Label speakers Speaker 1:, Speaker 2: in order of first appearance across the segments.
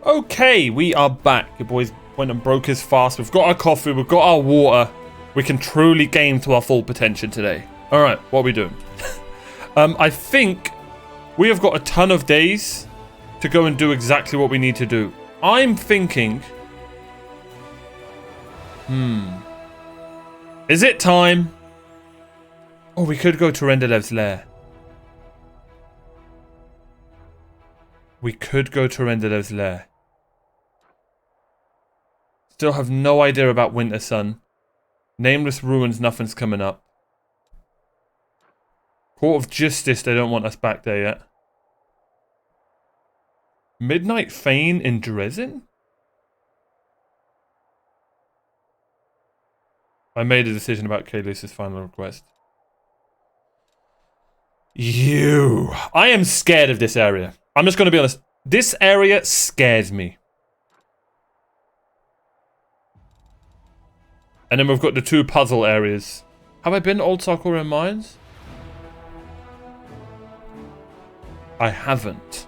Speaker 1: Okay, we are back. Your boys went and broke his fast. We've got our coffee. We've got our water. We can truly game to our full potential today. All right, what are we doing? I think we have got a ton of days to go and do exactly what we need to do. I'm thinking... Is it time? Oh, we could go to Rendelev's lair. We could go to Rendelev's lair. Still have no idea about Winter Sun. Nameless Ruins, nothing's coming up. Court of Justice, they don't want us back there yet. Midnight Fane in Dresden? I made a decision about Kaylus's final request. I am scared of this area. I'm just going to be honest. This area scares me. And then we've got the two puzzle areas. Have I been to Old Sarkorian Mines? I haven't.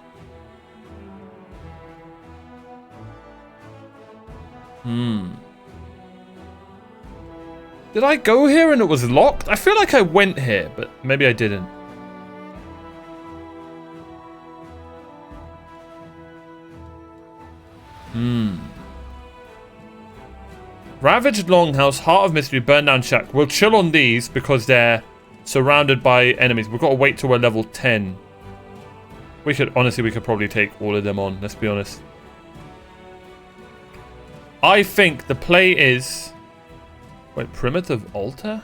Speaker 1: Did I go here and it was locked? I feel like I went here, but maybe I didn't. Ravaged Longhouse, Heart of Mystery, Burn Down Shack. We'll chill on these because they're surrounded by enemies. We've got to wait till we're level 10. We could, honestly, we could probably take all of them on, let's be honest. I think the play is... Wait, Primitive Altar?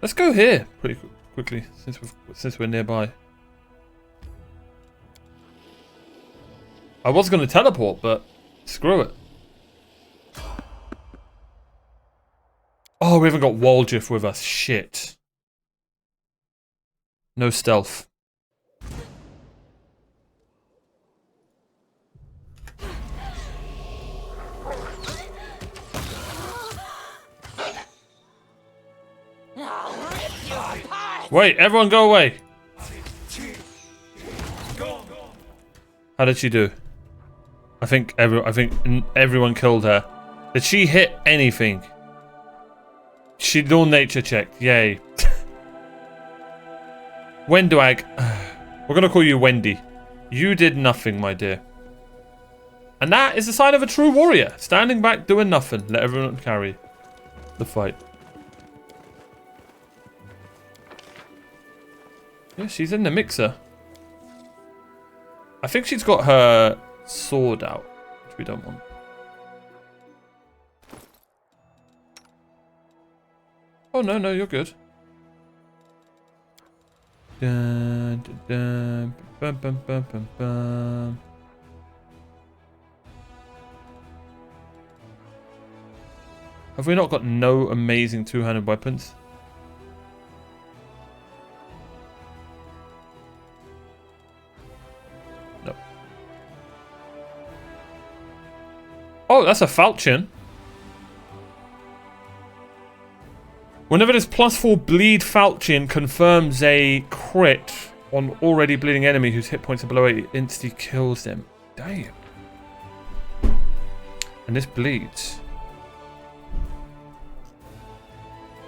Speaker 1: Let's go here pretty quickly, since we're nearby. I was going to teleport, but screw it. Oh, we haven't got Waldjif with us. Shit. No stealth. Wait, everyone go away. How did she do? I think everyone killed her. Did she hit anything? She all nature checked. Yay. Wenduag. We're gonna call you Wendy. You did nothing, my dear. And that is the sign of a true warrior. Standing back, doing nothing. Let everyone carry the fight. Yeah, she's in the mixer. I think she's got her sword out, which we don't want. Oh, no, you're good. Dun, dun, dun, bum, bum, bum, bum, bum. Have we not got no amazing two-handed weapons? No. Oh, that's a falchion. Whenever this +4 bleed falchion confirms a crit on already bleeding enemy whose hit points are below 8, it instantly kills them. Damn. And this bleeds.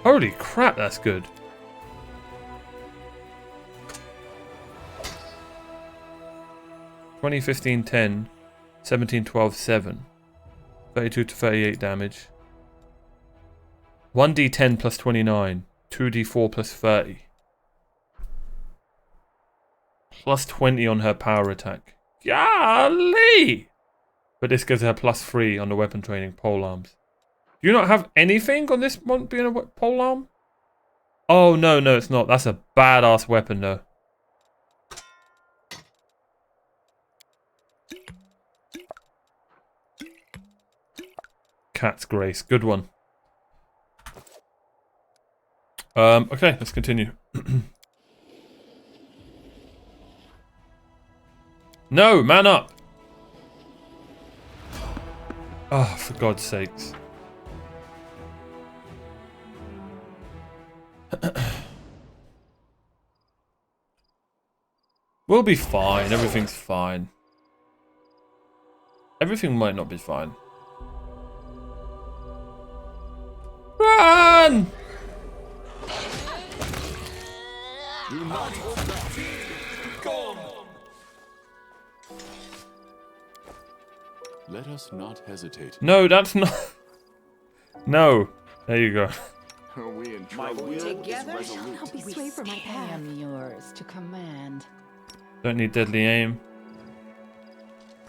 Speaker 1: Holy crap, that's good. (20, 15, 10, 17, 12, 7, 32 to 38 damage. 1d10 plus 29, 2d4 plus 30. Plus 20 on her power attack. Golly! But this gives her plus 3 on the weapon training, pole arms. Do you not have anything on this one being a pole arm? Oh, no, it's not. That's a badass weapon, though. Cat's Grace. Good one. Okay, let's continue. No, man up! Oh, for God's sakes. We'll be fine. Everything's fine. Everything might not be fine. Run!
Speaker 2: Do not hold back. Gone. Let us not hesitate.
Speaker 1: No, that's not. No. There you go.
Speaker 2: Are we in trouble?
Speaker 3: Together,
Speaker 4: I'll be sway for my
Speaker 3: I
Speaker 4: path.
Speaker 3: am yours to command.
Speaker 1: Don't need deadly aim.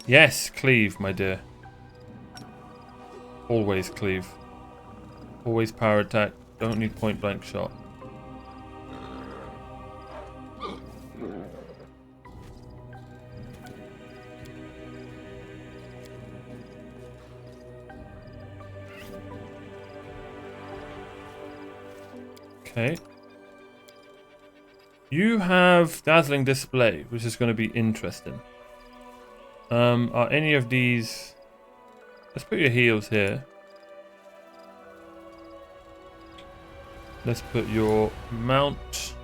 Speaker 1: Yes, cleave, my dear. Always cleave. Always power attack. Don't need point blank shot. Okay. You have dazzling display, which is going to be interesting. Are any of these... Let's put your heals here. Let's put your mount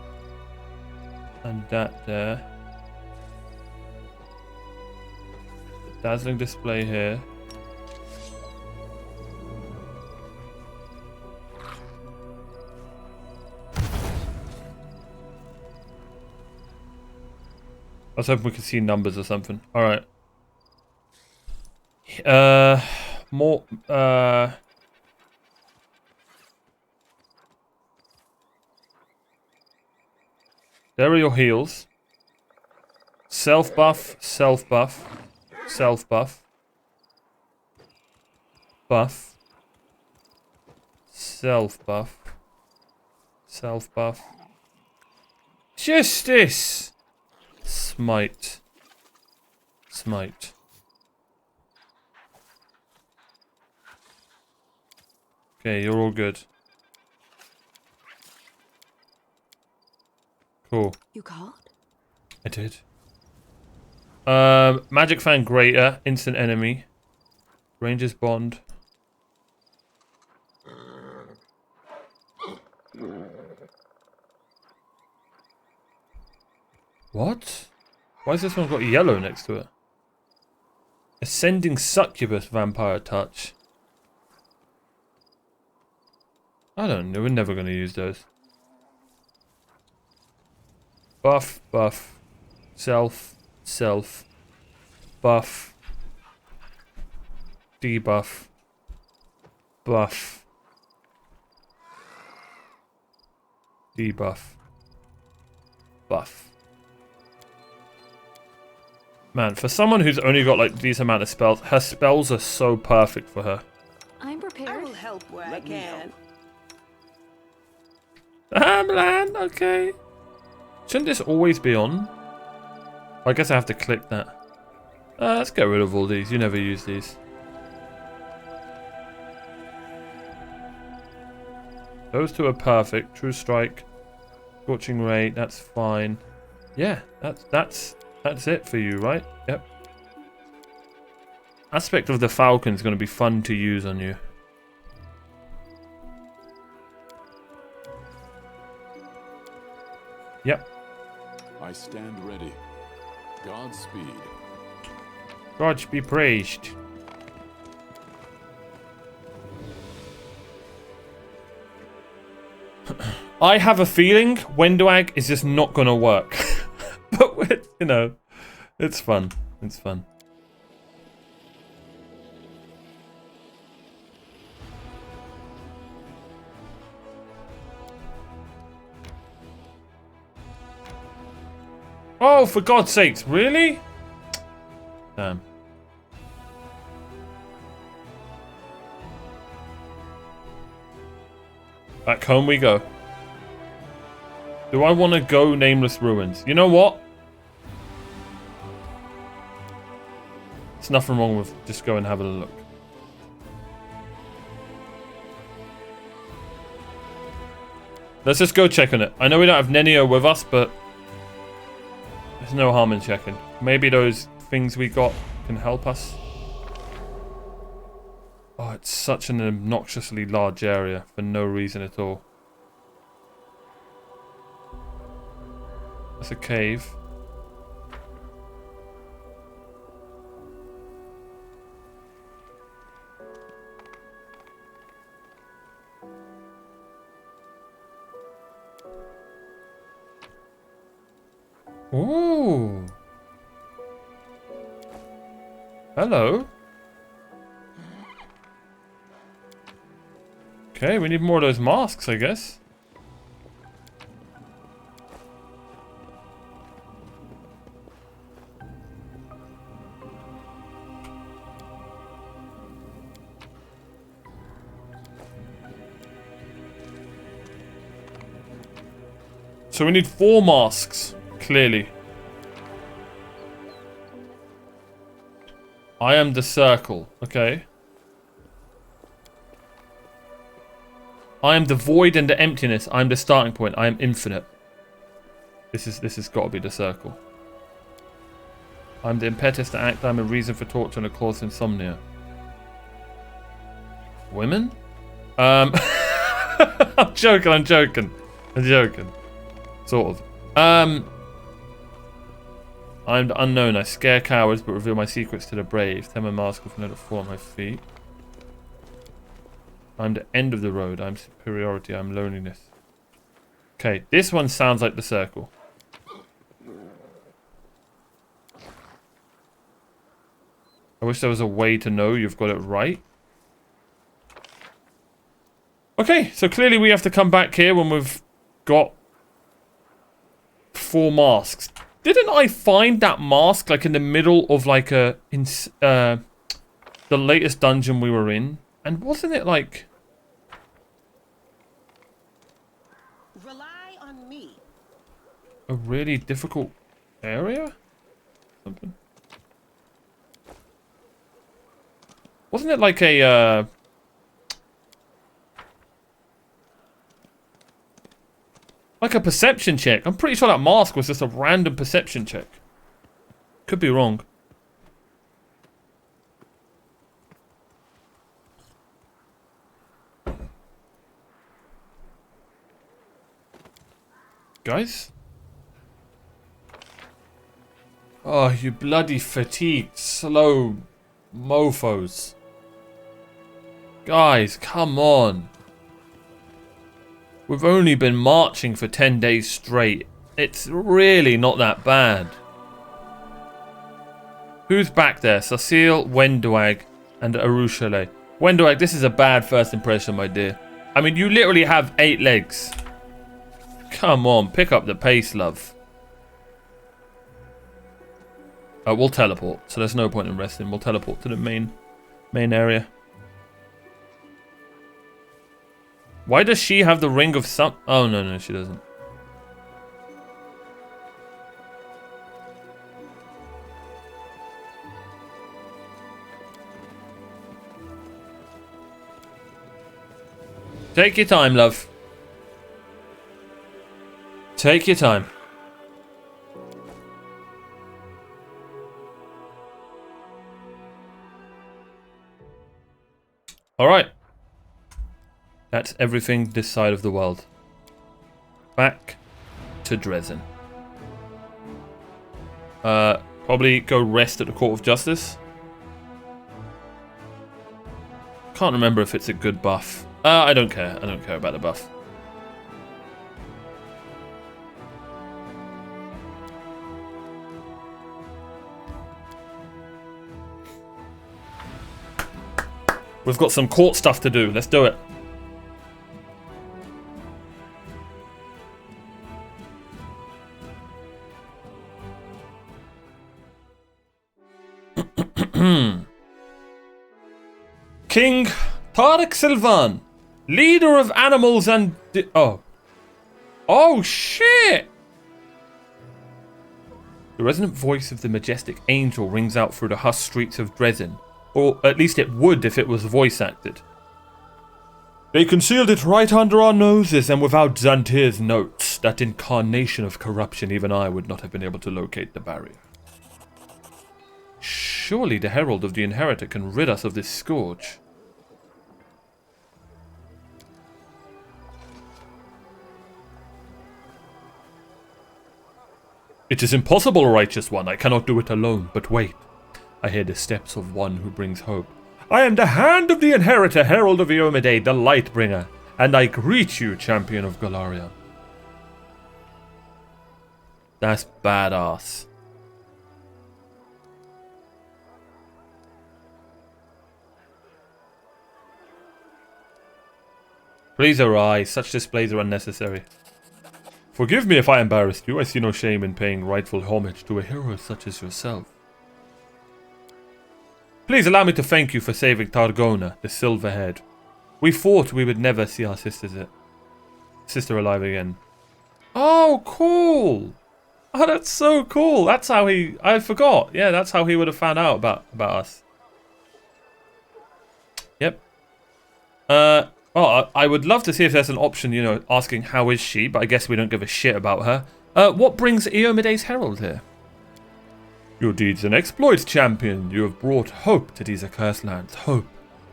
Speaker 1: and that there. Dazzling display here. I was hoping we could see numbers or something. Alright. More, there are your heals. Self buff, self buff, self buff, buff, self buff, self buff. Justice! Smite. Smite. Okay, you're all good. Cool.
Speaker 4: You called?
Speaker 1: I did. Magic Fan Greater, instant enemy. Ranger's Bond. What? Why has this one got yellow next to it? Ascending Succubus Vampire Touch. I don't know, we're never going to use those. Buff, buff, self, self, buff, debuff, buff, debuff, buff. Man, for someone who's only got like these amount of spells, her spells are so perfect for her.
Speaker 4: I'm
Speaker 3: I
Speaker 4: prepared.
Speaker 3: will help where I can.
Speaker 1: Ah, man, okay. Shouldn't this always be on? I guess I have to click that. Let's get rid of all these. You never use these. Those two are perfect. True Strike, Scorching Ray, that's fine. Yeah, that's it for you, right? Yep. Aspect of the Falcon is going to be fun to use on you. Yep.
Speaker 2: I stand ready. Godspeed.
Speaker 1: God be praised. I have a feeling Wendoag is just not going to work. But, you know, it's fun. It's fun. Oh, for God's sakes, really? Damn. Back home we go. Do I want to go Nameless Ruins? You know what? There's nothing wrong with just go and have a look. Let's just go check on it. I know we don't have Nenio with us, but there's no harm in checking. Maybe those things we got can help us. Oh, it's such an obnoxiously large area for no reason at all. That's a cave. Ooh. Hello. Okay, we need more of those masks, I guess. So we need 4 masks, clearly. I am the circle, okay. I am the void and the emptiness. I am the starting point. I am infinite. This has got to be the circle. I'm the impetus to act. I'm a reason for torture and a cause for insomnia. Women? I'm joking. Sort of. I'm the unknown. I scare cowards but reveal my secrets to the brave. Tear my mask off and let it fall on my feet. I'm the end of the road. I'm superiority. I'm loneliness. Okay, this one sounds like the circle. I wish there was a way to know you've got it right. Okay, so clearly we have to come back here when we've got 4 masks. Didn't I find that mask like in the middle of like the latest dungeon we were in? And wasn't it like
Speaker 4: rely on me.
Speaker 1: A really difficult area? Something. Wasn't it like a perception check? I'm pretty sure that mask was just a random perception check. Could be wrong. Guys? Oh, you bloody fatigued, slow mofos. Guys, come on. We've only been marching for 10 days straight. It's really not that bad. Who's back there? Cecile, Wendwag, and Arushale. Wendwag, this is a bad first impression, my dear. I mean, you literally have 8 legs. Come on, pick up the pace, love. We'll teleport, so there's no point in resting. We'll teleport to the main area. Why does she have the ring of some... Oh, no, she doesn't. Take your time, love. Take your time. Alright. That's everything this side of the world. Back to Dresden. Probably go rest at the Court of Justice. Can't remember if it's a good buff. I don't care. I don't care about the buff. We've got some court stuff to do. Let's do it. King Tarek Sylvan, leader of animals and... Oh, shit! The resonant voice of the majestic angel rings out through the hushed streets of Dresden. Or at least it would if it was voice acted. They concealed it right under our noses and without Xantir's notes. That incarnation of corruption, even I would not have been able to locate the barrier. Surely the Herald of the Inheritor can rid us of this scourge. It is impossible, righteous one. I cannot do it alone. But wait. I hear the steps of one who brings hope. I am the hand of the Inheritor, Herald of Iomade, the Lightbringer. And I greet you, champion of Golarion. That's badass. Please arise. Such displays are unnecessary. Forgive me if I embarrassed you. I see no shame in paying rightful homage to a hero such as yourself. Please allow me to thank you for saving Targona, the Silverhead. We thought we would never see our sister alive again. Oh, cool. Oh, that's so cool. That's how he... I forgot. Yeah, that's how he would have found out about us. Yep. Well, I would love to see if there's an option, you know, asking how is she, but I guess we don't give a shit about her. What brings Iomede's Herald here? Your deeds and exploits, champion. You have brought hope to these accursed lands. Hope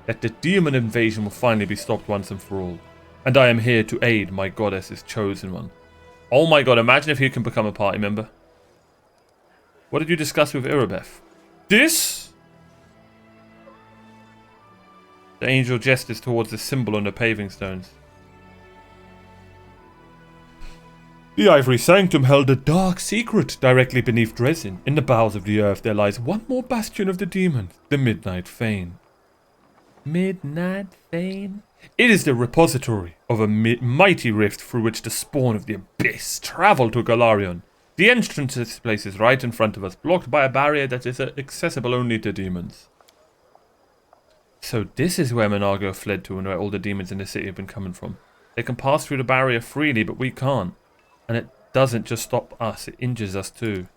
Speaker 1: that the demon invasion will finally be stopped once and for all. And I am here to aid my goddess's chosen one. Oh my god, imagine if he can become a party member. What did you discuss with Irabeth? This? The angel gestures towards the symbol on the paving stones. The Ivory Sanctum held a dark secret directly beneath Dresden. In the bowels of the earth there lies one more bastion of the demons, the Midnight Fane. Midnight Fane? It is the repository of a mighty rift through which the spawn of the abyss travel to Galarion. The entrance to this place is right in front of us, blocked by a barrier that is accessible only to demons. So this is where Monargo fled to and where all the demons in the city have been coming from. They can pass through the barrier freely, but we can't. And it doesn't just stop us, it injures us too.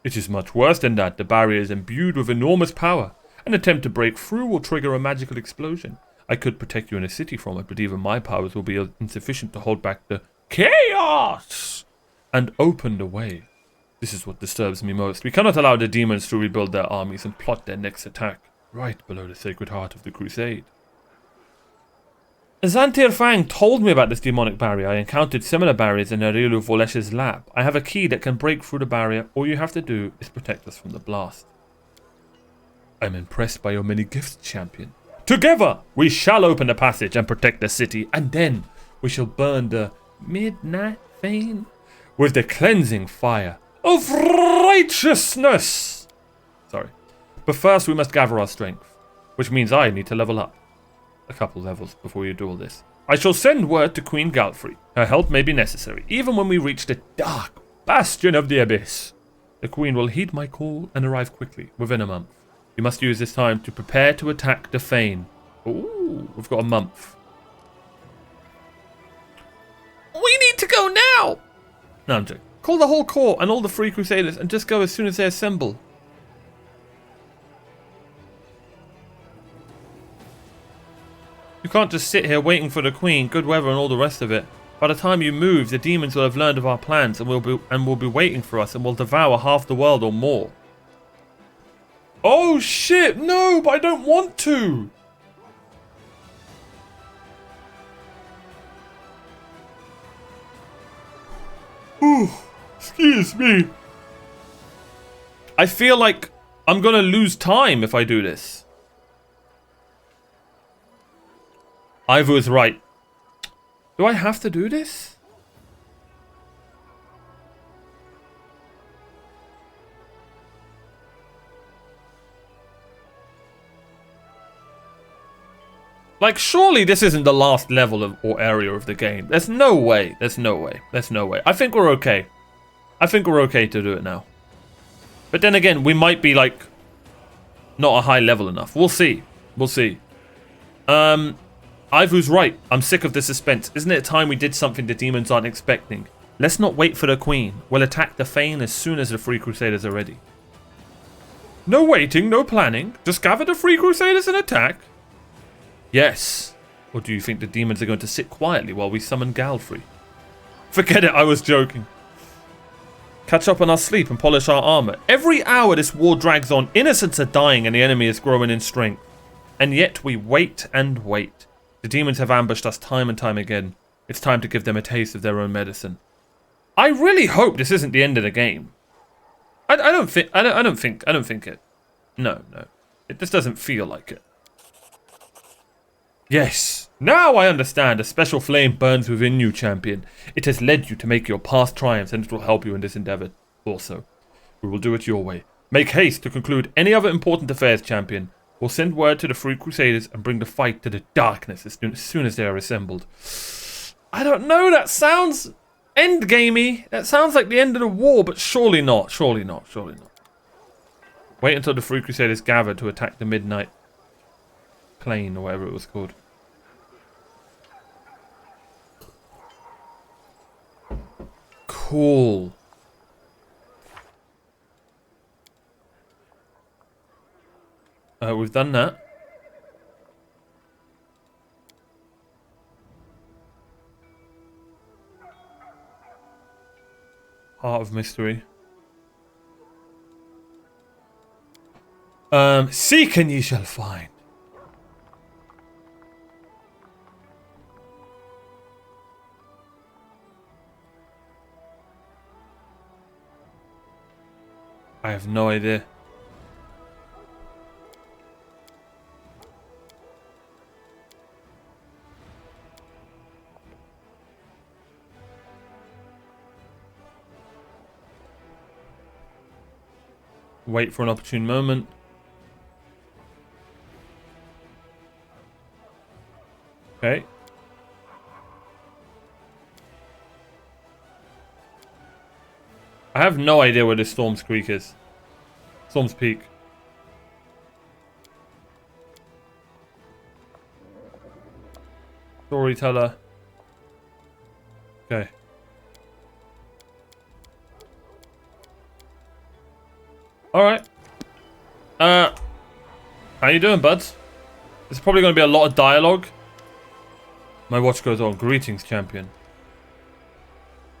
Speaker 1: It is much worse than that. The barrier is imbued with enormous power. An attempt to break through will trigger a magical explosion. I could protect you in a city from it, but even my powers will be insufficient to hold back the chaos and open the way. This is what disturbs me most. We cannot allow the demons to rebuild their armies and plot their next attack right below the Sacred Heart of the Crusade. Xantir Fang told me about this demonic barrier. I encountered similar barriers in Arilu Volesh's lab. I have a key that can break through the barrier. All you have to do is protect us from the blast. I'm impressed by your many gifts, champion. Together we shall open the passage and protect the city, and then we shall burn the Midnight Fane with the cleansing fire of righteousness. Sorry. But first we must gather our strength, which means I need to level up a couple levels before you do all this. I shall send word to Queen Galfrey. Her help may be necessary, even when we reach the dark bastion of the abyss. The Queen will heed my call and arrive quickly, within a month. You must use this time to prepare to attack the Fane. Ooh, we've got a month. We need to go now! No, I'm joking. Call the whole court and all the Free Crusaders and just go as soon as they assemble. You can't just sit here waiting for the Queen, good weather and all the rest of it. By the time you move, the demons will have learned of our plans and will be waiting for us and will devour half the world or more. Oh shit, no, but I don't want to. Ooh, excuse me. I feel like I'm gonna lose time if I do this. Ivo is right. Do I have to do this? Like, surely this isn't the last level of or area of the game. There's no way. There's no way. There's no way. I think we're okay. I think we're okay to do it now. But then again, we might be, like, not a high level enough. We'll see. We'll see. Ivu's right. I'm sick of the suspense. Isn't it time we did something the demons aren't expecting? Let's not wait for the Queen. We'll attack the Fane as soon as the Free Crusaders are ready. No waiting, no planning. Just gather the Free Crusaders and attack. Yes. Or do you think the demons are going to sit quietly while we summon Galfrey? Forget it, I was joking. Catch up on our sleep and polish our armor. Every hour this war drags on, innocents are dying and the enemy is growing in strength. And yet we wait and wait. The demons have ambushed us time and time again. It's time to give them a taste of their own medicine. I really hope this isn't the end of the game. I don't think it. No. This doesn't feel like it. Yes. Now I understand. A special flame burns within you, champion. It has led you to make your past triumphs, and it will help you in this endeavor also. We will do it your way. Make haste to conclude any other important affairs, champion. We'll send word to the Free Crusaders and bring the fight to the darkness as soon as they are assembled. I don't know, that sounds endgamey. That sounds like the end of the war, but surely not. Surely not. Surely not. Wait until the Free Crusaders gather to attack the Midnight Plain, or whatever it was called. Cool. We've done that. Heart of Mystery. Seek and ye shall find. I have no idea. Wait for an opportune moment. Okay. I have no idea where this Storm's Creek is. Storm's Peak. Storyteller. Okay. Alright. How you doing, buds? There's probably going to be a lot of dialogue. My watch goes on. Greetings, champion.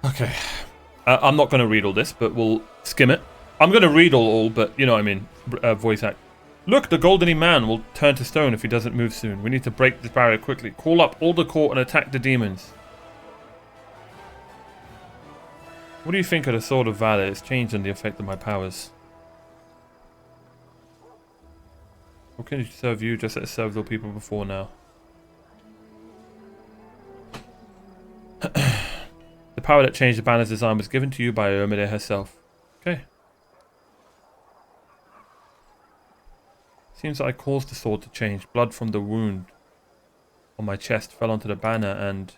Speaker 1: Okay. I'm not going to read all this, but we'll skim it. I'm going to read all, but you know what I mean. Voice act. Look, the Goldeny Man will turn to stone if he doesn't move soon. We need to break this barrier quickly. Call up all the court and attack the demons. What do you think of the Sword of Valor? It's changed in the effect of my powers. What can it serve you just as it served all people before now? The power that changed the banner's design was given to you by Omade herself. Okay. Seems that I caused the sword to change. Blood from the wound on my chest fell onto the banner, and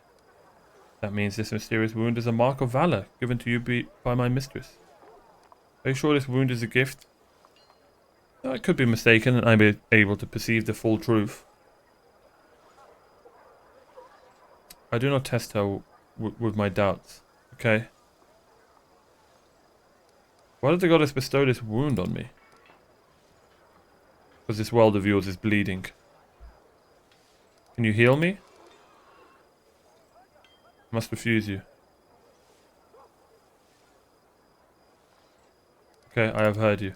Speaker 1: that means this mysterious wound is a mark of valor given to you by my mistress. Are you sure this wound is a gift? I could be mistaken, and I'm able to perceive the full truth. I do not test her with my doubts. Okay. Why did the goddess bestow this wound on me? Because this world of yours is bleeding. Can you heal me? I must refuse you. Okay, I have heard you.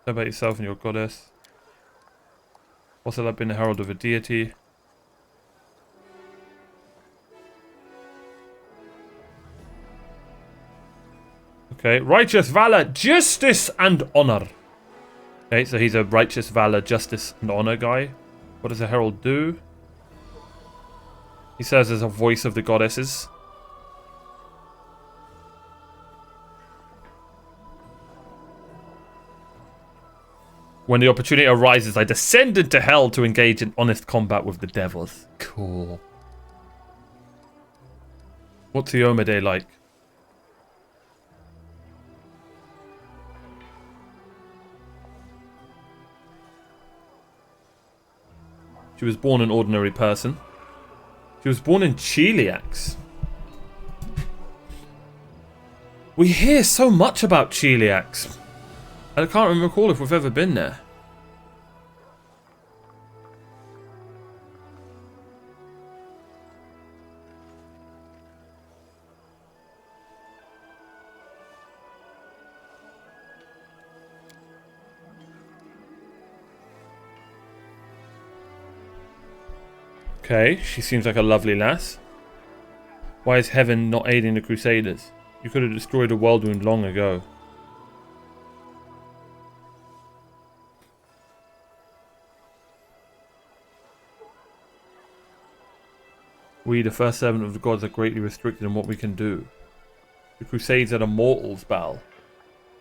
Speaker 1: Tell about yourself and your goddess. Also, I've been the herald of a deity. Okay, righteous valor, justice and honor. Okay, so he's a righteous valor, justice and honor guy. What does a herald do? He serves as a voice of the goddesses. When the opportunity arises, I descend into hell to engage in honest combat with the devils. Cool. What's the Omade like? She was born an ordinary person. She was born in Cheliax. We hear so much about Cheliax. I can't recall if we've ever been there. Okay, she seems like a lovely lass. Why is heaven not aiding the Crusaders? You could have destroyed the world wound long ago. We, the first servant of the gods, are greatly restricted in what we can do. The Crusades are the mortals' battle.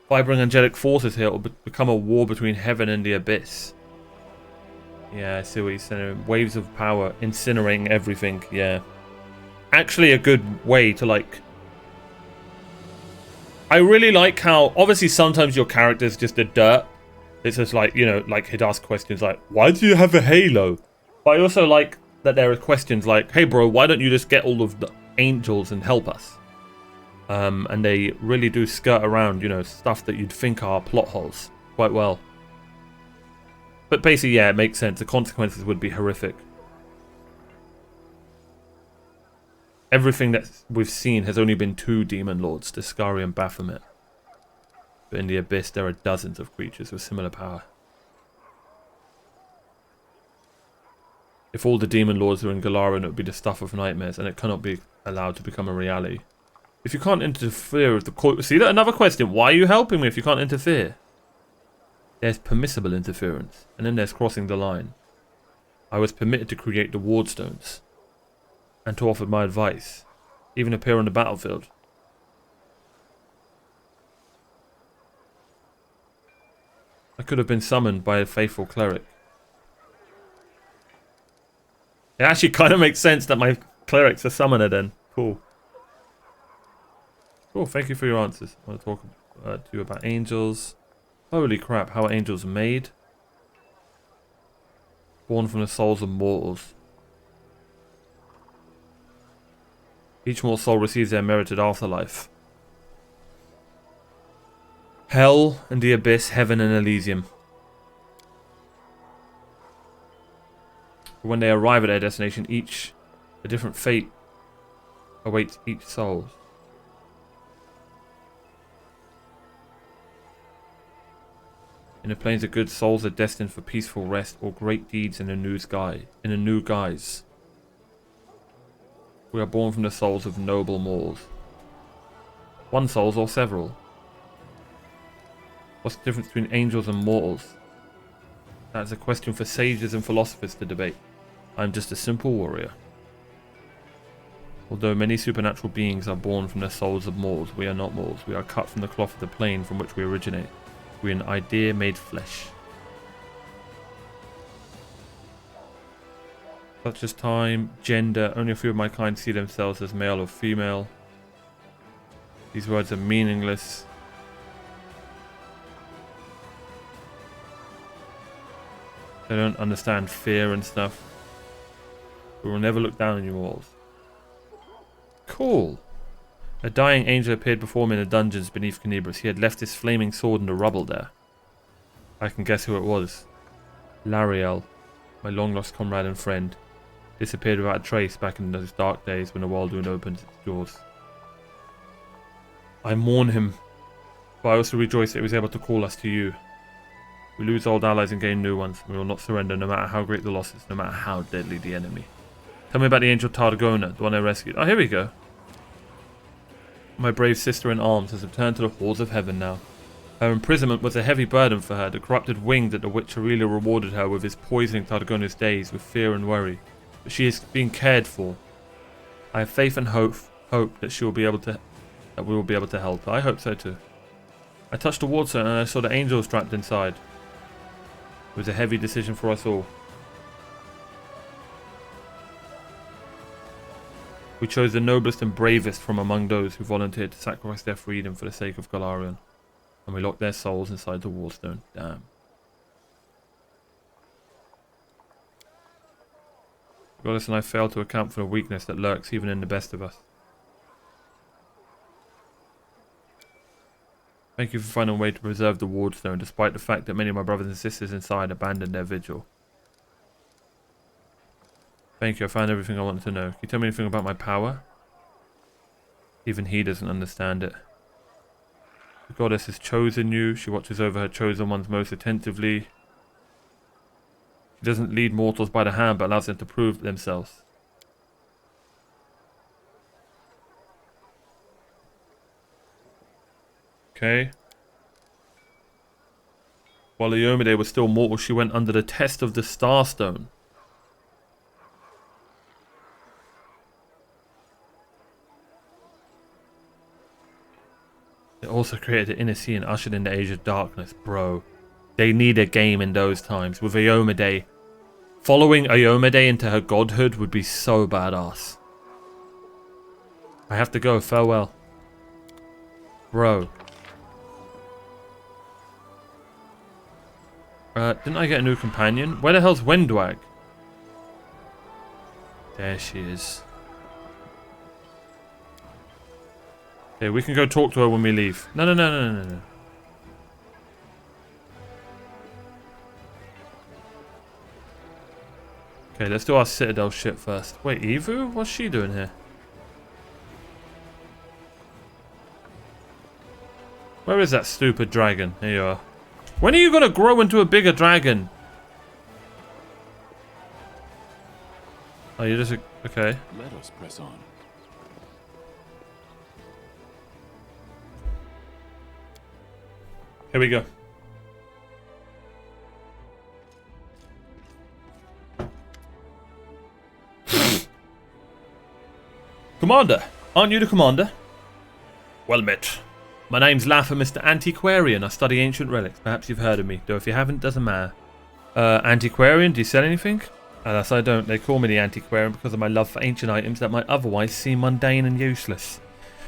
Speaker 1: If I bring angelic forces here, it will become a war between heaven and the abyss. Yeah, I see what he's saying. Waves of power, incinerating everything. Yeah. Actually a good way to, like... I really like how, obviously sometimes your character's just a dirt. It's just like, you know, like he'd ask questions like, why do you have a halo? But I also like that there are questions like, hey bro, why don't you just get all of the angels and help us? And they really do skirt around, you know, stuff that you'd think are plot holes quite well. But basically, yeah, it makes sense. The consequences would be horrific. Everything that we've seen has only been 2 demon lords, Discari and Baphomet. But in the Abyss, there are dozens of creatures with similar power. If all the demon lords were in Galarian, it would be the stuff of nightmares, and it cannot be allowed to become a reality. If you can't interfere with the court... See, that another question. Why are you helping me if you can't interfere? There's permissible interference, and then there's crossing the line. I was permitted to create the wardstones, and to offer my advice, even appear on the battlefield. I could have been summoned by a faithful cleric. It actually kind of makes sense that my cleric's a summoner then. Cool. Cool, thank you for your answers. I want to talk to you about angels. Holy crap, how are angels made? Born from the souls of mortals. Each mortal soul receives their merited afterlife. Hell and the abyss, heaven and Elysium. When they arrive at their destination, a different fate awaits each soul. In the plains of good, souls are destined for peaceful rest or great deeds in a new guise. We are born from the souls of noble mortals. One souls or several? What's the difference between angels and mortals? That is a question for sages and philosophers to debate. I am just a simple warrior. Although many supernatural beings are born from the souls of mortals, we are not mortals. We are cut from the cloth of the plane from which we originate. We are an idea made flesh. Such as time, gender, only a few of my kind see themselves as male or female. These words are meaningless. They don't understand fear and stuff. We will never look down on you mortals. Cool. A dying angel appeared before me in the dungeons beneath Canibris. He had left his flaming sword in the rubble there. I can guess who it was. Lariel, my long-lost comrade and friend, disappeared without a trace back in those dark days when the wild wound opened its doors. I mourn him, but I also rejoice that he was able to call us to you. We lose old allies and gain new ones. We will not surrender no matter how great the losses, no matter how deadly the enemy. Tell me about the angel Targona, the one I rescued. Oh, here we go. My brave sister in arms has returned to the halls of heaven now. Her imprisonment was a heavy burden for her. The corrupted wing that the witch Aurelia rewarded her with is poisoning Targona's days with fear and worry. But she is being cared for. I have faith and hope that she will be able to, that we will be able to help her. I hope so too. I touched the wardstone and I saw the angels trapped inside. It was a heavy decision for us all. We chose the noblest and bravest from among those who volunteered to sacrifice their freedom for the sake of Galarian. And we locked their souls inside the wallstone. Damn. Goddess and I failed to account for the weakness that lurks even in the best of us. Thank you for finding a way to preserve the wardstone, despite the fact that many of my brothers and sisters inside abandoned their vigil. Thank you, I found everything I wanted to know. Can you tell me anything about my power? Even he doesn't understand it. The goddess has chosen you. She watches over her chosen ones most attentively. She doesn't lead mortals by the hand, but allows them to prove themselves. Okay. While Iomide was still mortal, she went under the test of the Starstone. also created the Inner Sea and ushered in the Age of Darkness. Bro, they need a game in those times. With Iomedae. Following Iomedae into her godhood would be so badass. I have to go. Farewell. Bro. Didn't I get a new companion? Where the hell's Wendwag? There she is. Okay, we can go talk to her when we leave. No. Okay, let's do our Citadel shit first. Wait, Evu? What's she doing here? Where is that stupid dragon? Here you are. When are you gonna grow into a bigger dragon? Oh, you're just okay.
Speaker 2: Let us press on.
Speaker 1: Here we go. Commander, aren't you the commander? Well met. My name's Laffer, Mr. Antiquarian. I study ancient relics. Perhaps you've heard of me, though if you haven't, doesn't matter. Antiquarian, do you sell anything? Alas, I don't. They call me the Antiquarian because of my love for ancient items that might otherwise seem mundane and useless.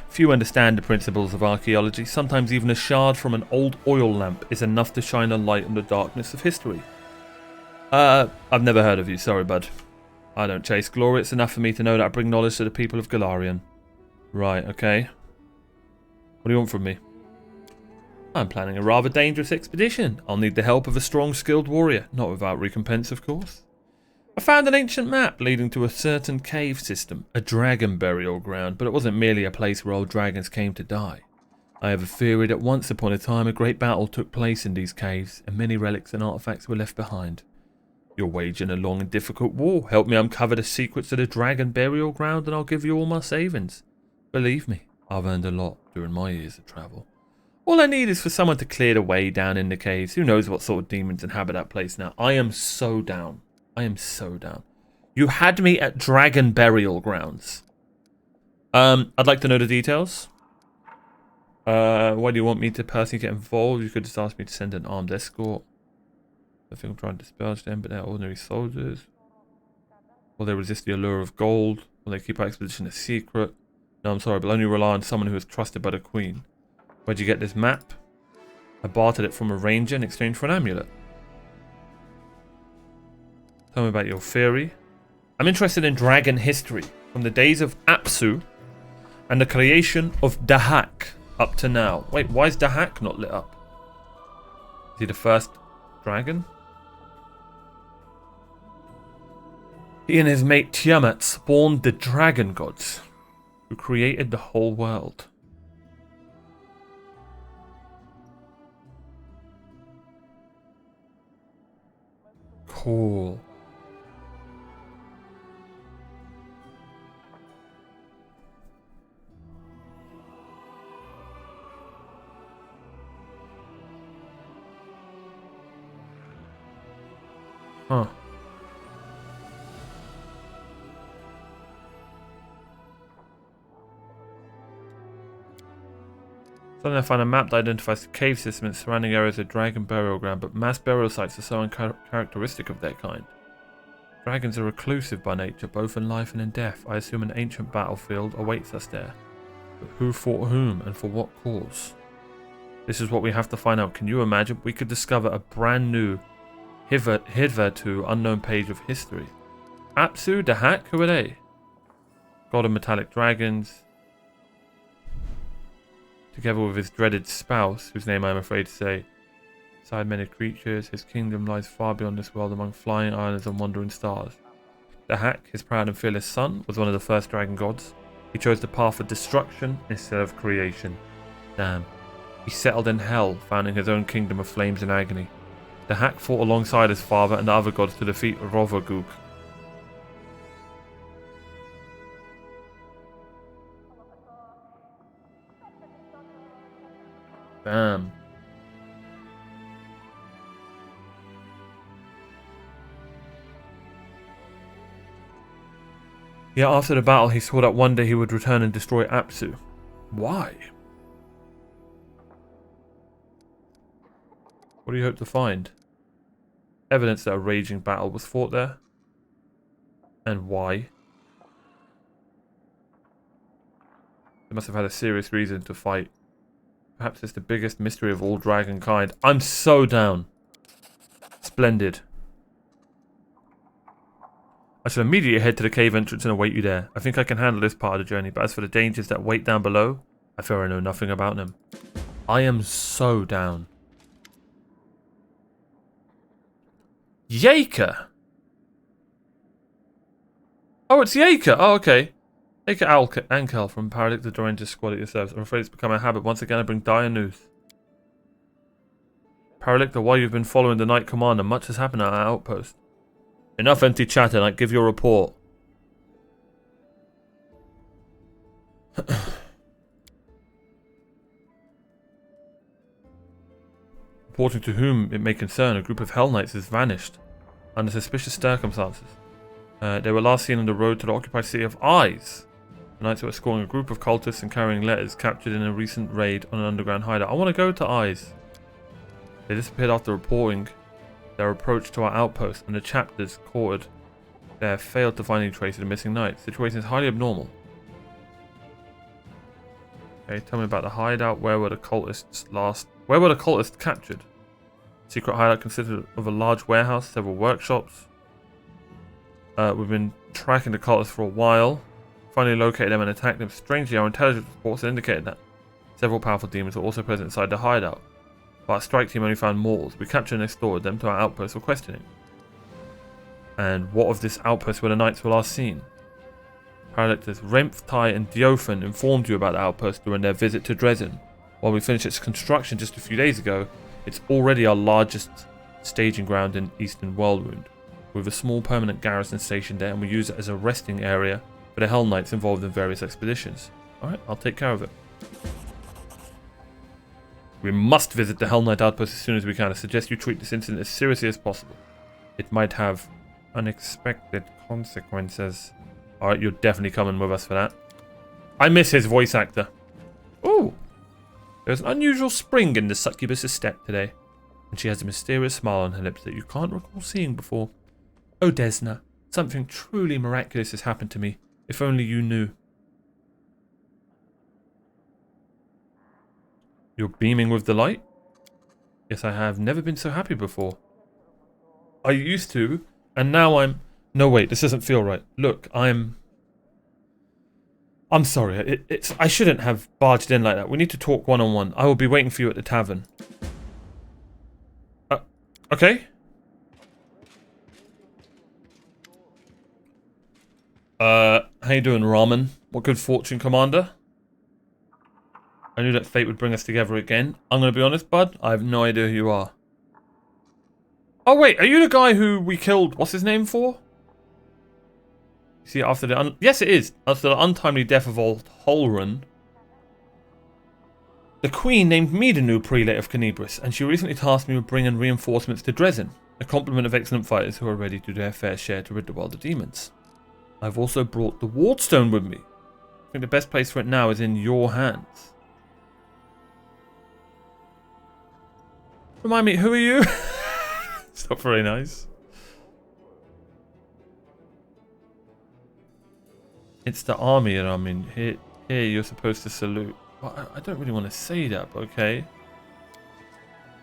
Speaker 1: Few understand the principles of archaeology. Sometimes even a shard from an old oil lamp is enough to shine a light on the darkness of history. I've never heard of you. Sorry, bud. I don't chase glory. It's enough for me to know that I bring knowledge to the people of Golarion. Right, okay. What do you want from me? I'm planning a rather dangerous expedition. I'll need the help of a strong, skilled warrior. Not without recompense, of course. I found an ancient map leading to a certain cave system, a dragon burial ground, but it wasn't merely a place where old dragons came to die. I have a theory that once upon a time a great battle took place in these caves, and many relics and artifacts were left behind. You're waging a long and difficult war. Help me uncover the secrets of the dragon burial ground and I'll give you all my savings. Believe me, I've earned a lot during my years of travel. All I need is for someone to clear the way down in the caves. Who knows what sort of demons inhabit that place now. I am so down. I am so down. You had me at dragon burial grounds. I'd like to know the details. Why do you want me to personally get involved? You could just ask me to send an armed escort. I think I'm trying to disparage them, but they're ordinary soldiers. Will they resist the allure of gold? Will they keep our expedition a secret? No, I'm sorry, but only rely on someone who is trusted by the Queen. Where'd you get this map? I bartered it from a ranger in exchange for an amulet. Tell me about your theory. I'm interested in dragon history, from the days of Apsu and the creation of Dahak up to now. Wait, why is Dahak not lit up? Is he the first dragon? He and his mate Tiamat spawned the dragon gods, who created the whole world. Cool. Huh. Suddenly I find a map that identifies the cave system and surrounding areas of dragon burial ground, but mass burial sites are so uncharacteristic of their kind. Dragons are reclusive by nature, both in life and in death. I assume an ancient battlefield awaits us there. But who fought whom and for what cause? This is what we have to find out. Can you imagine? We could discover a brand new, hitherto unknown page of history. Apsu, Dahak, who are they? God of metallic dragons. Together with his dreaded spouse, whose name I am afraid to say. Beside many creatures, his kingdom lies far beyond this world among flying islands and wandering stars. Dahak, his proud and fearless son, was one of the first dragon gods. He chose the path of destruction instead of creation. Damn. He settled in hell, founding his own kingdom of flames and agony. Dahak fought alongside his father and the other gods to defeat Rovagug. Damn. Yet after the battle, he swore that one day he would return and destroy Apsu. Why? What do you hope to find? Evidence that a raging battle was fought there. And why? They must have had a serious reason to fight. Perhaps it's the biggest mystery of all dragonkind. I'm so down. Splendid. I shall immediately head to the cave entrance and await you there. I think I can handle this part of the journey, but as for the dangers that wait down below, I fear I know nothing about them. I am so down. Yaker! Oh, it's Yaker! Oh, okay. Yaker Ankel from Paradox the Dorantis squad at your service. I'm afraid it's become a habit. Once again, I bring dire news. Paradox, while you've been following the Knight Commander, much has happened at our outpost. Enough empty chatter, and I give your report. Reporting to whom it may concern, a group of Hell Knights has vanished under suspicious circumstances. They were last seen on the road to the occupied city of Eyes. The Knights were escorting a group of cultists and carrying letters captured in a recent raid on an underground hideout. I want to go to Eyes. They disappeared after reporting their approach to our outpost, and the chapters quartered there failed to find any trace of the missing knights. The situation is highly abnormal. Okay, tell me about the hideout. Where were the cultists captured? Secret hideout consisted of a large warehouse, several workshops. We've been tracking the cultists for a while. Finally located them and attacked them. Strangely, our intelligence reports indicated that several powerful demons were also present inside the hideout. But our strike team only found mortals. We captured and escorted them to our outpost for questioning. And what of this outpost where the knights were last seen? Paralectus, Remph, Tai, and Diophan informed you about the outpost during their visit to Dresden. While we finished its construction just a few days ago, it's already our largest staging ground in Eastern Worldwound. We have a small permanent garrison stationed there, and we use it as a resting area for the Hell Knights involved in various expeditions. Alright, I'll take care of it. We must visit the Hell Knight outpost as soon as we can. I suggest you treat this incident as seriously as possible. It might have unexpected consequences. Alright, you're definitely coming with us for that. I miss his voice actor. Ooh. There's an unusual spring in the succubus's step today, and she has a mysterious smile on her lips that you can't recall seeing before. Oh, Desna, something truly miraculous has happened to me. If only you knew. You're beaming with delight? Yes, I have never been so happy before. I used to, and now I'm... No, wait, this doesn't feel right. Look, I'm sorry. I shouldn't have barged in like that. We need to talk one-on-one. I will be waiting for you at the tavern. Okay. How you doing, Ramen? What good fortune, Commander? I knew that fate would bring us together again. I'm going to be honest, bud. I have no idea who you are. Oh, wait. Are you the guy who we killed... What's his name for? See, after the... Yes, it is. After the untimely death of old Holrun, the Queen named me the new prelate of Canibris, and she recently tasked me with bringing reinforcements to Dresden, a complement of excellent fighters who are ready to do their fair share to rid the world of demons. I've also brought the Wardstone with me. I think the best place for it now is in your hands. Remind me, who are you? It's not very nice. It's the army that I'm in. Here you're supposed to salute. Well, I don't really want to say that, but okay.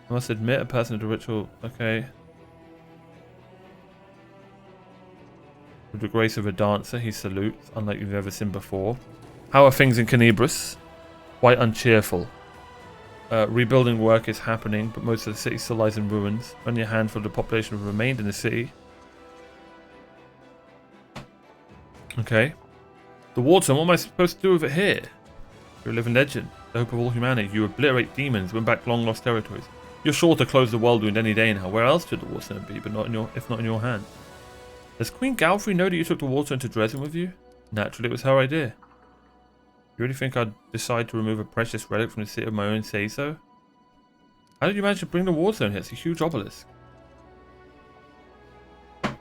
Speaker 1: I must admit, a person of the ritual. Okay. With the grace of a dancer, he salutes, unlike you've ever seen before. How are things in Canibris? Quite uncheerful. Rebuilding work is happening, but most of the city still lies in ruins. Only a handful of the population have remained in the city. Okay. The Wardstone, what am I supposed to do with it here? You're a living legend, the hope of all humanity. You obliterate demons, win back long lost territories. You're sure to close the world wound any day now. Where else should the Wardstone be, but not in if not in your hand? Does Queen Galfrey know that you took the Wardstone to Dresden with you? Naturally, it was her idea. You really think I'd decide to remove a precious relic from the city of my own say-so? How did you manage to bring the Wardstone here? It's a huge obelisk.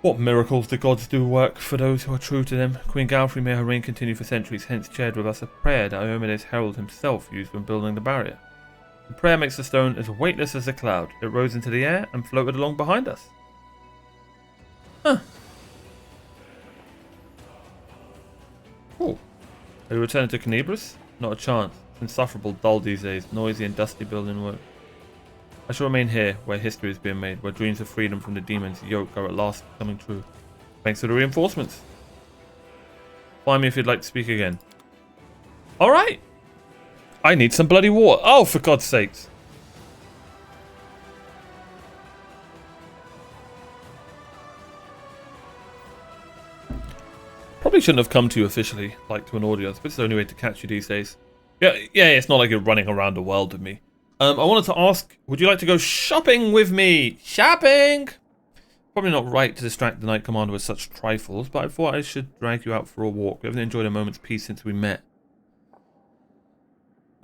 Speaker 1: What miracles the gods do work for those who are true to them. Queen Galfrey, may her reign continue for centuries, hence shared with us a prayer that Iomedes Herald himself used when building the barrier. The prayer makes the stone as weightless as a cloud. It rose into the air and floated along behind us. Huh. Cool. Are you returning to Canibris? Not a chance. It's insufferable dull these days. Noisy and dusty building work. I shall remain here, where history is being made, where dreams of freedom from the demon's yoke are at last coming true. Thanks for the reinforcements. Find me if you'd like to speak again. Alright. I need some bloody water. Oh, for God's sakes. Probably shouldn't have come to you officially, like to an audience, but it's the only way to catch you these days. Yeah, it's not like you're running around the world with me. I wanted to ask, would you like to go shopping with me? Shopping! Probably not right to distract the Knight Commander with such trifles, but I thought I should drag you out for a walk. We haven't enjoyed a moment's peace since we met.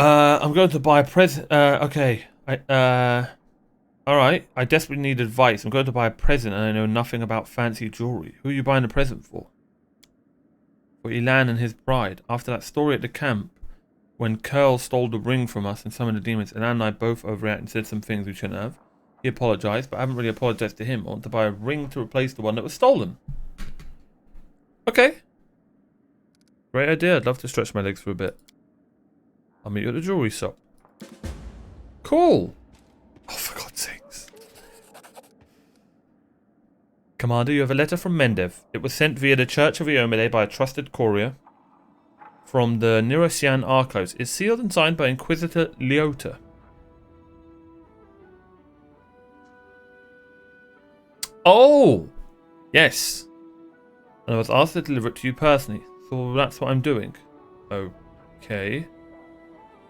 Speaker 1: I'm going to buy a present. Okay. Alright. I desperately need advice. I'm going to buy a present and I know nothing about fancy jewelry. Who are you buying a present for? For Elan and his bride. After that story at the camp, when Curl stole the ring from us and summoned the demons, Elan and I both overreacted and said some things we shouldn't have. He apologized, but I haven't really apologized to him. I want to buy a ring to replace the one that was stolen. Okay. Great idea. I'd love to stretch my legs for a bit. I'll meet you at the jewelry shop. Cool. Oh, for God's sakes. Commander, you have a letter from Mendev. It was sent via the Church of Iomade by a trusted courier from the Nerosian archives. It's sealed and signed by Inquisitor Leota. Oh! Yes. And I was asked to deliver it to you personally, so that's what I'm doing. Okay.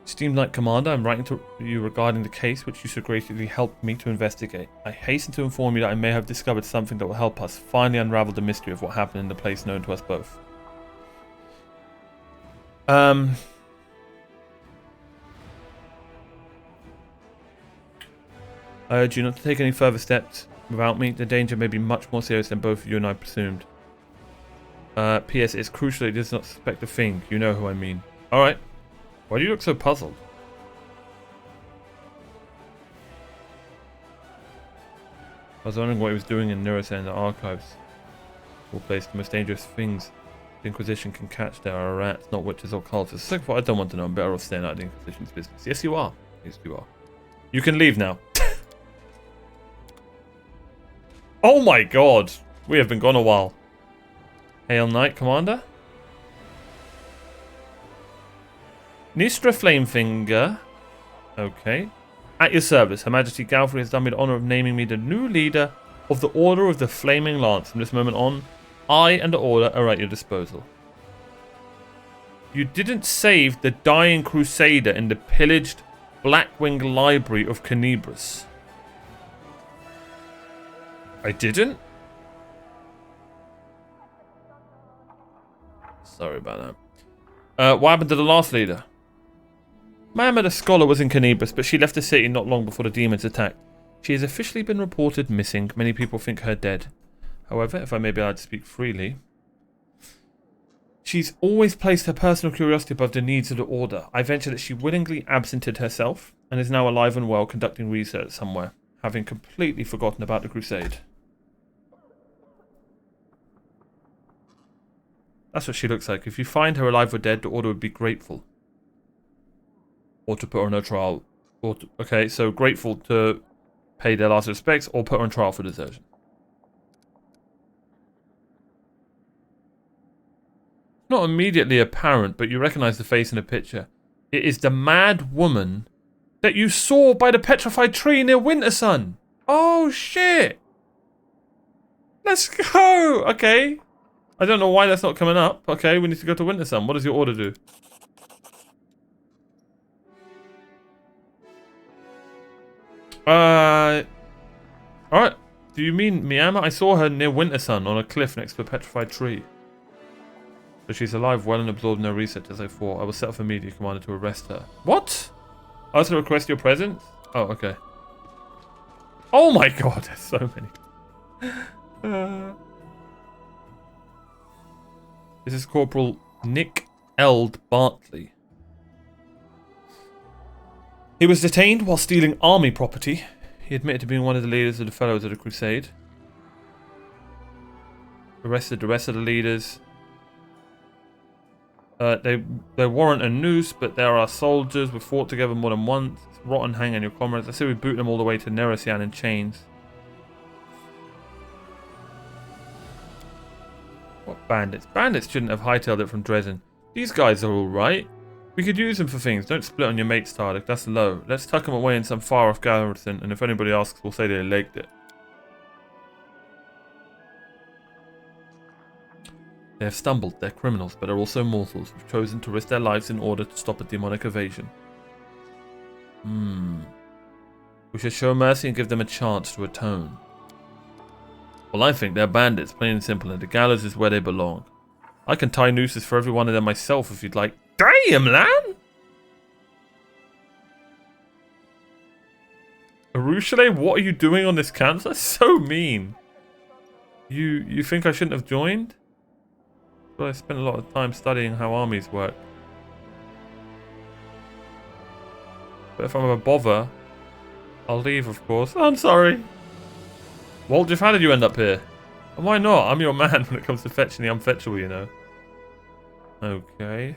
Speaker 1: Esteemed Knight Commander, I'm writing to you regarding the case which you so graciously helped me to investigate. I hasten to inform you that I may have discovered something that will help us finally unravel the mystery of what happened in the place known to us both. I urge you not to take any further steps without me. The danger may be much more serious than both you and I presumed. P.S. It's crucial that he does not suspect a thing. You know who I mean. Alright. Why do you look so puzzled? I was wondering what he was doing in Neurosan archives. All place the most dangerous things the Inquisition can catch there are rats, not witches or cultists. So I don't want to know. I'm better off staying out of the Inquisition's business. Yes, you are. Yes, you are. You can leave now. Oh my God. We have been gone a while. Hail Knight Commander. Nistra Flamefinger. Okay. At your service, Her Majesty Galfrey has done me the honour of naming me the new leader of the Order of the Flaming Lance. From this moment on, I and the Order are at your disposal. You didn't save the dying Crusader in the pillaged Blackwing Library of Canibris. I didn't? Sorry about that. What happened to the last leader? Mama the Scholar was in Canibris, but she left the city not long before the demons attacked. She has officially been reported missing. Many people think her dead. However, if I may be allowed to speak freely, she's always placed her personal curiosity above the needs of the Order. I venture that she willingly absented herself and is now alive and well conducting research somewhere, having completely forgotten about the crusade. That's what she looks like. If you find her alive or dead, the Order would be grateful. Or to put her on a trial. Or to, okay, so grateful to pay their last respects or put her on trial for desertion. Not immediately apparent, but you recognize the face in the picture. It is the mad woman that you saw by the petrified tree near Wintersun. Oh, shit. Let's go. Okay. I don't know why that's not coming up. Okay, we need to go to Wintersun. What does your order do? Alright. Do you mean Miyama? I saw her near Wintersun on a cliff next to a petrified tree. So she's alive, well and absorbed in her research as I thought. I will set off immediately, Commander, to arrest her. What? I also request your presence? Oh, okay. Oh my God, there's so many. This is Corporal Nick Eld Bartley. He was detained while stealing army property. He admitted to being one of the leaders of the Fellows of the Crusade. Arrested the rest of the leaders. They warrant a noose, but they are our soldiers. We fought together more than once. It's rotten hanging your comrades. I say we boot them all the way to Neresian in chains. What bandits? Bandits shouldn't have hightailed it from Dresden. These guys are alright. We could use them for things. Don't split on your mates, Tardik. That's low. Let's tuck them away in some far-off garrison, and if anybody asks, we'll say they legged it. They have stumbled. They're criminals, but are also mortals who've chosen to risk their lives in order to stop a demonic invasion. We should show mercy and give them a chance to atone. Well, I think they're bandits, plain and simple, and the gallows is where they belong. I can tie nooses for every one of them myself if you'd like. Damn, man! Arushale, what are you doing on this camp? That's so mean. You think I shouldn't have joined? Well, I spent a lot of time studying how armies work. But if I'm a bother, I'll leave, of course. I'm sorry. Waldriff, how did you end up here? And why not? I'm your man when it comes to fetching the unfetchable, you know. Okay.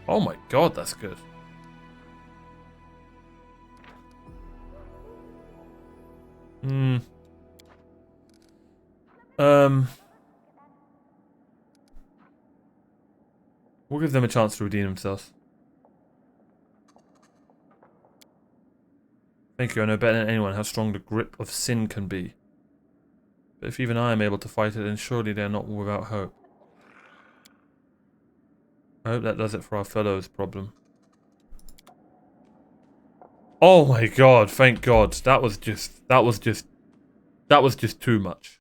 Speaker 1: Oh my god, that's good. We'll give them a chance to redeem themselves. Thank you, I know better than anyone how strong the grip of sin can be. But if even I am able to fight it, then surely they are not without hope. I hope that does it for our fellows' problem. Oh my god, thank god. That was just too much.